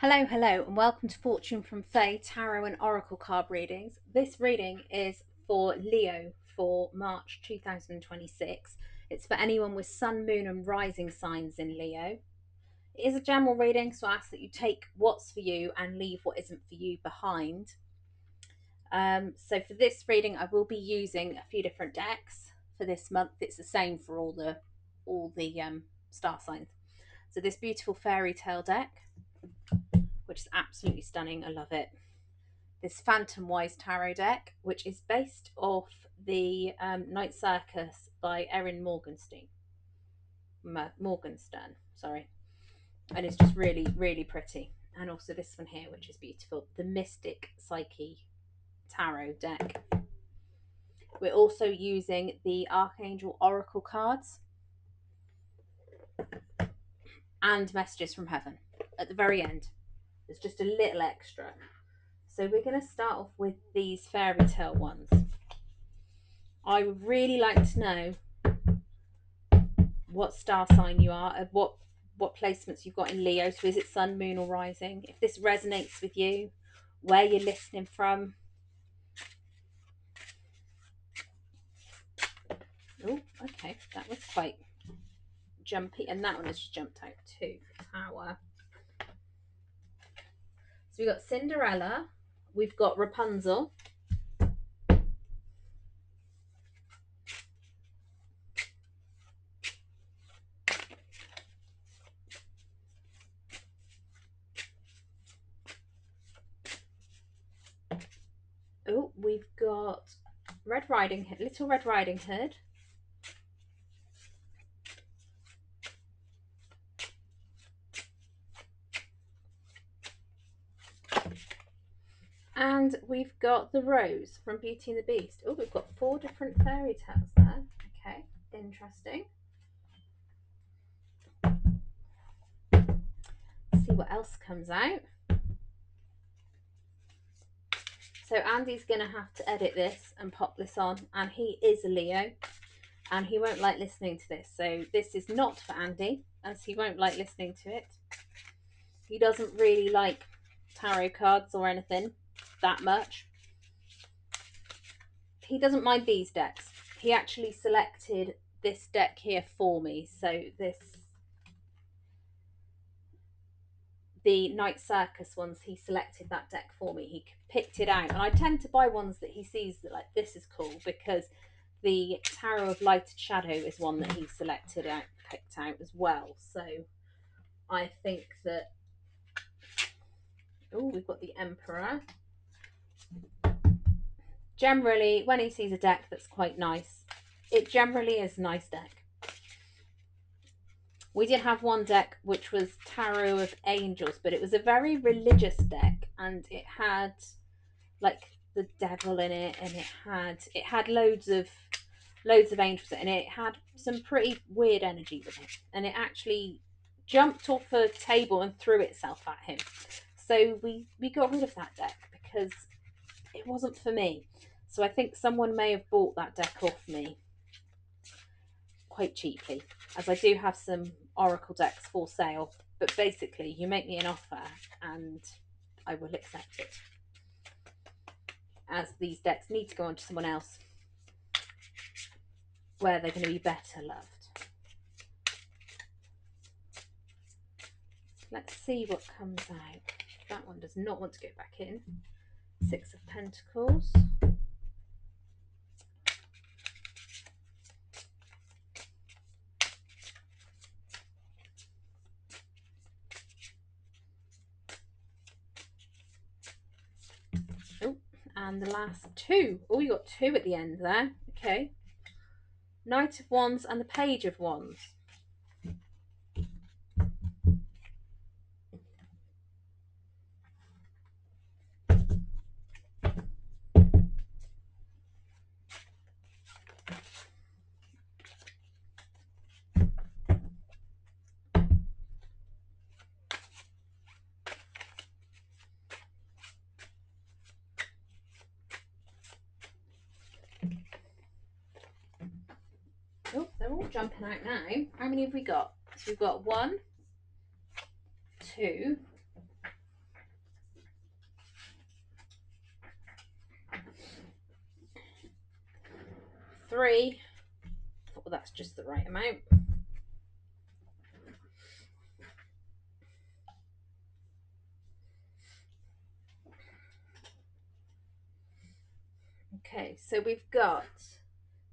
Hello, hello, and welcome to Fortune from Faye Tarot and Oracle card readings. This reading is for Leo for March 2026. It's for anyone with Sun, Moon, and Rising signs in Leo. It is a general reading, so I ask that you take what's for you and leave what isn't for you behind. So for this reading, I will be using a few different decks for this month. It's the same for all the star signs. So this beautiful fairy tale deck, which is absolutely stunning. I love it. This Phantom Wise Tarot deck, which is based off the Night Circus by Erin Morgenstern, sorry. And it's just really, really pretty. And also this one here, which is beautiful, the Mystic Psyche Tarot deck. We're also using the Archangel Oracle cards and Messages from Heaven at the very end. There's just a little extra. So we're going to start off with these fairy tale ones. I would really like to know what star sign you are, what placements you've got in Leo. So is it Sun, Moon, or Rising? If this resonates with you, where you're listening from. Oh, okay, that was quite jumpy, and that one has jumped out too. Tower. So we've got Cinderella, we've got Rapunzel, oh, we've got Little Red Riding Hood, and we've got the Rose from Beauty and the Beast. Oh, we've got 4 different fairy tales there. Okay, interesting. See what else comes out. So Andy's going to have to edit this and pop this on, and he is a Leo, and he won't like listening to this. So this is not for Andy, as he won't like listening to it. He doesn't really like tarot cards or anything that much. He doesn't mind these decks. He actually selected this deck here for me. So the Night Circus ones, he selected that deck for me. He picked it out, and I tend to buy ones that he sees that, like, this is cool, because the Tarot of Light and Shadow is one that he picked out as well. So I think that, oh, we've got the Emperor. Generally, when he sees a deck that's quite nice, it generally is a nice deck. We did have one deck which was Tarot of Angels, but it was a very religious deck, and it had like the devil in it, and it had loads of angels in it, and it had some pretty weird energy with it, and it actually jumped off a table and threw itself at him. So we got rid of that deck because it wasn't for me. So I think someone may have bought that deck off me quite cheaply, as I do have some Oracle decks for sale. But basically, you make me an offer and I will accept it, as these decks need to go on to someone else where they're going to be better loved. Let's see what comes out. That one does not want to go back in. 6 of Pentacles. Oh, and the last 2. Oh, you got 2 at the end there. Okay. Knight of Wands and the Page of Wands. Oh, they're all jumping out now. How many have we got? So we've got 1, 2, 3. Well, that's just the right amount. Okay, so we've got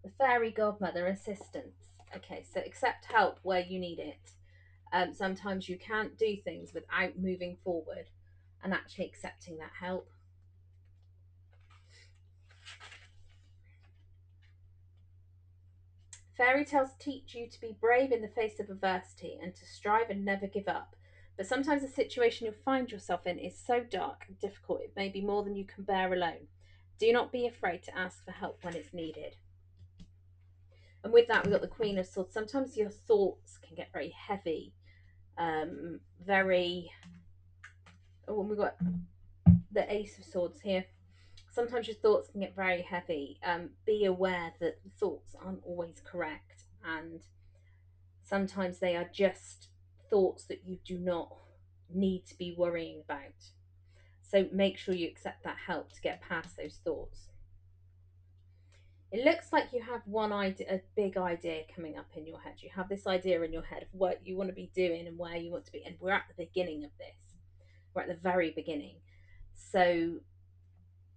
the fairy godmother assistance. Okay, so accept help where you need it. Sometimes you can't do things without moving forward and actually accepting that help. Fairy tales teach you to be brave in the face of adversity and to strive and never give up. But sometimes the situation you'll find yourself in is so dark and difficult it may be more than you can bear alone. Do not be afraid to ask for help when it's needed. And with that, we've got the Queen of Swords. Sometimes your thoughts can get very heavy, very. Oh, and we've got the Ace of Swords here. Sometimes your thoughts can get very heavy. Be aware that the thoughts aren't always correct, and sometimes they are just thoughts that you do not need to be worrying about. So make sure you accept that help to get past those thoughts. It looks like you have one idea, a big idea coming up in your head. You have this idea in your head of what you want to be doing and where you want to be. And we're at the beginning of this. We're at the very beginning. So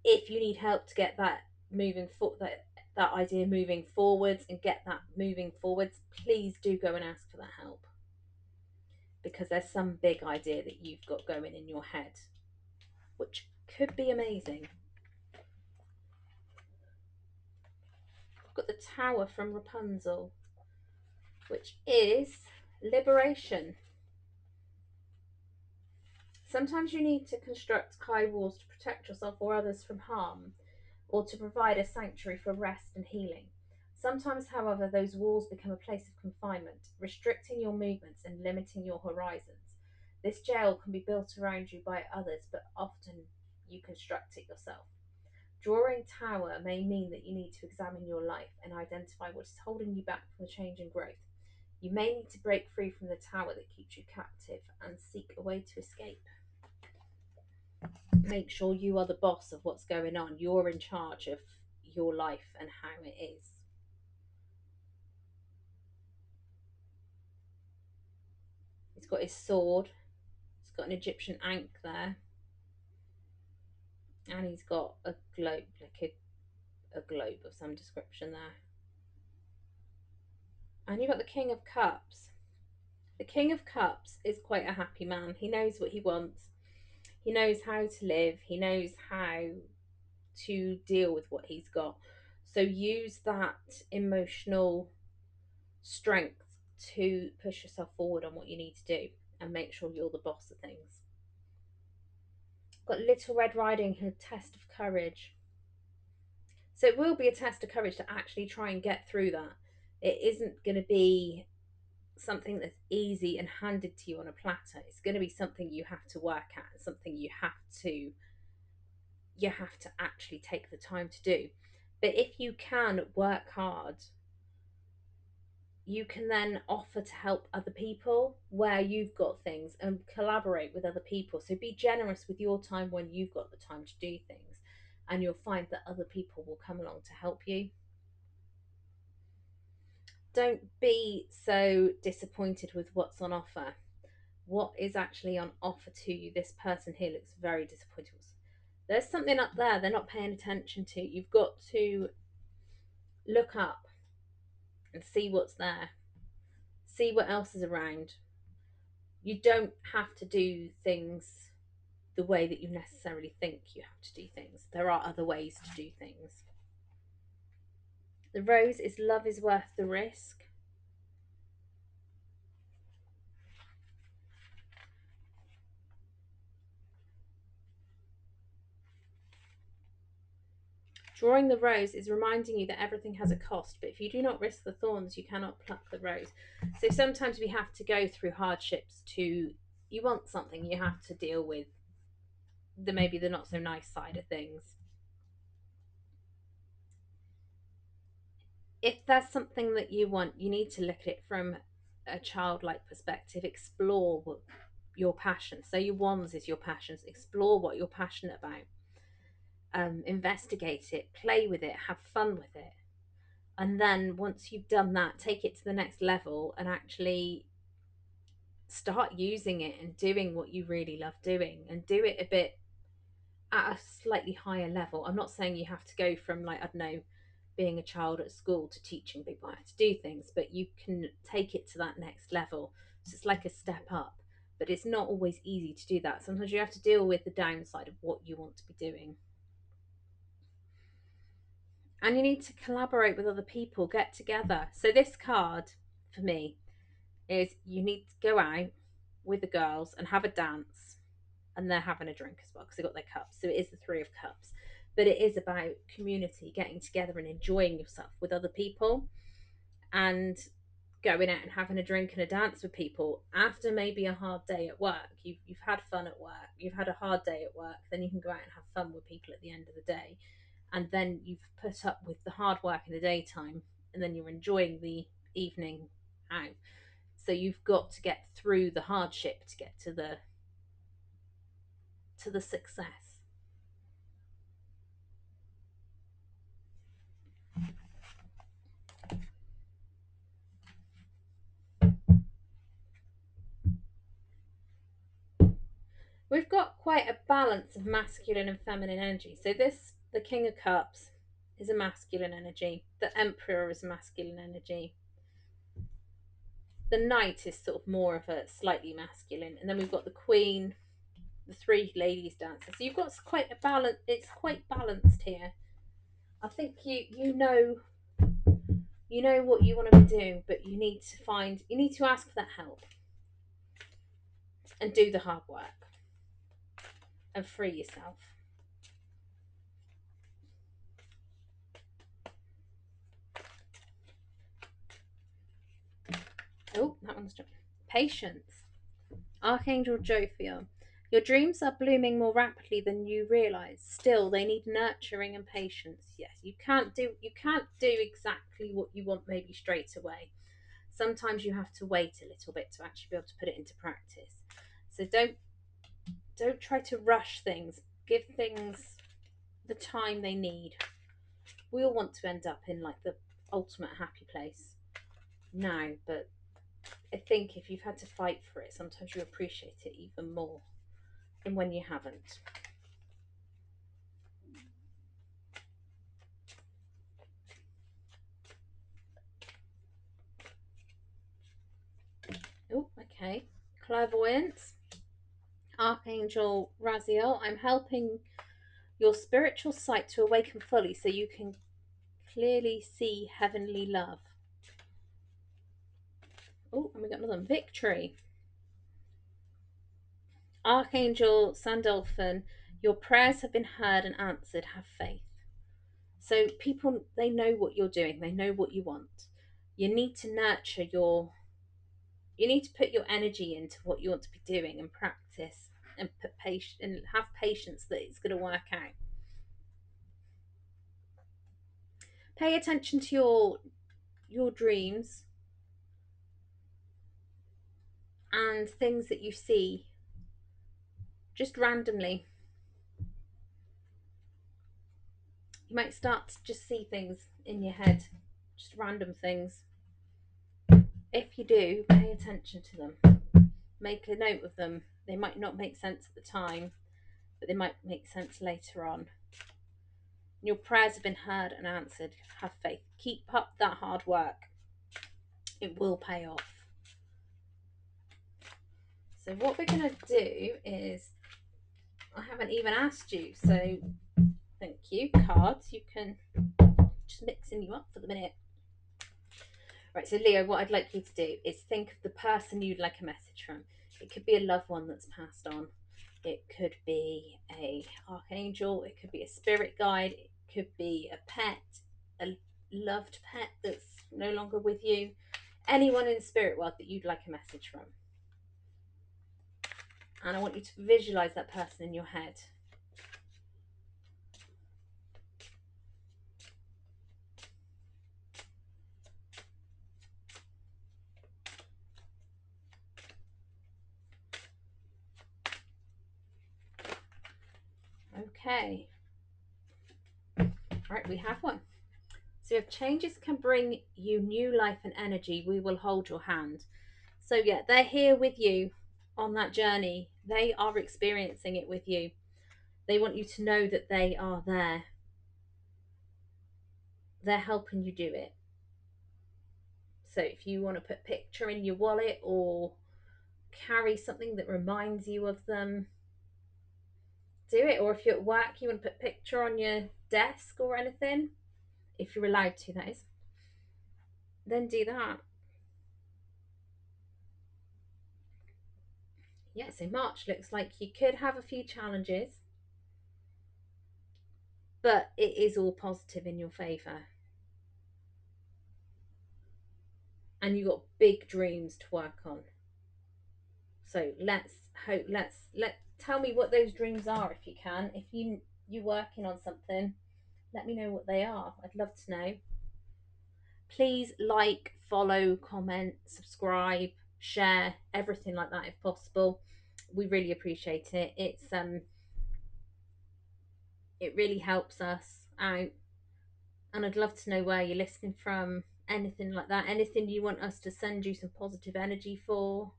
if you need help to get that moving forward, that idea moving forwards and get that moving forwards, please do go and ask for that help, because there's some big idea that you've got going in your head which could be amazing. I've got the Tower from Rapunzel, which is liberation. Sometimes you need to construct high walls to protect yourself or others from harm, or to provide a sanctuary for rest and healing. Sometimes, however, those walls become a place of confinement, restricting your movements and limiting your horizons. This jail can be built around you by others, but often you construct it yourself. Drawing tower may mean that you need to examine your life and identify what is holding you back from the change and growth. You may need to break free from the tower that keeps you captive and seek a way to escape. Make sure you are the boss of what's going on. You're in charge of your life and how it is. He's got his sword. He's got an Egyptian ankh there. And he's got a globe, like a globe of some description there. And you've got the King of Cups. The King of Cups is quite a happy man. He knows what he wants. He knows how to live. He knows how to deal with what he's got. So use that emotional strength to push yourself forward on what you need to do and make sure you're the boss of things. Got Little Red Riding Hood, test of courage. So it will be a test of courage to actually try and get through that. It isn't going to be something that's easy and handed to you on a platter. It's going to be something you have to work at, something you have to actually take the time to do. But if you can work hard, you can then offer to help other people where you've got things and collaborate with other people. So be generous with your time when you've got the time to do things, and you'll find that other people will come along to help you. Don't be so disappointed with what's on offer. What is actually on offer to you? This person here looks very disappointed. There's something up there they're not paying attention to. You've got to look up and see what's there, see what else is around. You don't have to do things the way that you necessarily think you have to do things. There are other ways to do things. The rose is love is worth the risk. Drawing the rose is reminding you that everything has a cost, but if you do not risk the thorns, you cannot pluck the rose. So sometimes we have to go through hardships to, you want something, you have to deal with maybe the not so nice side of things. If there's something that you want, you need to look at it from a childlike perspective. Explore what your passion. So your wands is your passions. Explore what you're passionate about. Investigate it, play with it, have fun with it. And then once you've done that, take it to the next level and actually start using it and doing what you really love doing, and do it a bit at a slightly higher level. I'm not saying you have to go from, like, I don't know, being a child at school to teaching people how to do things, but you can take it to that next level. So it's like a step up, but it's not always easy to do that. Sometimes you have to deal with the downside of what you want to be doing. And you need to collaborate with other people, get together. So this card for me is you need to go out with the girls and have a dance, and they're having a drink as well because they got their cups. So it is the Three of Cups, but it is about community, getting together and enjoying yourself with other people, and going out and having a drink and a dance with people after maybe a hard day at work. You've had fun at work, you've had a hard day at work, then you can go out and have fun with people at the end of the day, and then you've put up with the hard work in the daytime, and then you're enjoying the evening out. So you've got to get through the hardship to get to the success. We've got quite a balance of masculine and feminine energy. So this, the King of Cups, is a masculine energy. The Emperor is a masculine energy. The Knight is sort of more of a slightly masculine, and then we've got the Queen, the three ladies dancing. So you've got quite a balance. It's quite balanced here. I think you know what you want to be doing, but you need to ask for that help and do the hard work and free yourself. Oh, that one's jumping. Patience. Archangel Jophiel. Your dreams are blooming more rapidly than you realize. Still, they need nurturing and patience. Yes, you can't do exactly what you want maybe straight away. Sometimes you have to wait a little bit to actually be able to put it into practice. So don't try to rush things. Give things the time they need. We all want to end up in like the ultimate happy place now, but I think if you've had to fight for it, sometimes you appreciate it even more than when you haven't. Oh, okay. Clairvoyance. Archangel Raziel, I'm helping your spiritual sight to awaken fully so you can clearly see heavenly love. Oh, and we got another one. Victory. Archangel Sandalphon, your prayers have been heard and answered. Have faith. So people, they know what you're doing. They know what you want. You need to nurture you need to put your energy into what you want to be doing and practice and put patience and have patience that it's going to work out. Pay attention to your dreams and things that you see just randomly. You might start to just see things in your head, just random things. If you do, pay attention to them. Make a note of them. They might not make sense at the time, but they might make sense later on. Your prayers have been heard and answered. Have faith. Keep up that hard work. It will pay off. So what we're going to do is, I haven't even asked you, so thank you, cards. You can just mixing you up for the minute. Right, so Leo, what I'd like you to do is think of the person you'd like a message from. It could be a loved one that's passed on. It could be a archangel. It could be a spirit guide. It could be a pet, a loved pet that's no longer with you. Anyone in the spirit world that you'd like a message from. And I want you to visualize that person in your head. Okay. All right, we have one. So if changes can bring you new life and energy, we will hold your hand. So yeah, they're here with you on that journey. They are experiencing it with you. They want you to know that they are there. They're helping you do it. So if you want to put a picture in your wallet or carry something that reminds you of them, do it. Or if you're at work, you want to put a picture on your desk or anything, if you're allowed to, that is, then do that. Yeah, so March looks like you could have a few challenges, but it is all positive in your favour. And you've got big dreams to work on. So let's hope, let tell me what those dreams are if you can. If you're working on something, let me know what they are. I'd love to know. Please like, follow, comment, subscribe, share, everything like that if possible. We really appreciate it. It really helps us out, and I'd love to know where you're listening from, anything like that, anything you want us to send you some positive energy for.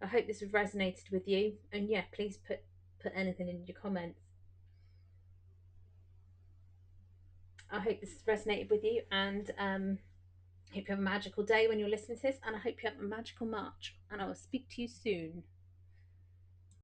I hope this has resonated with you, and yeah, please put anything in your comments. I hope this has resonated with you, and hope you have a magical day when you're listening to this, and I hope you have a magical March, and I will speak to you soon.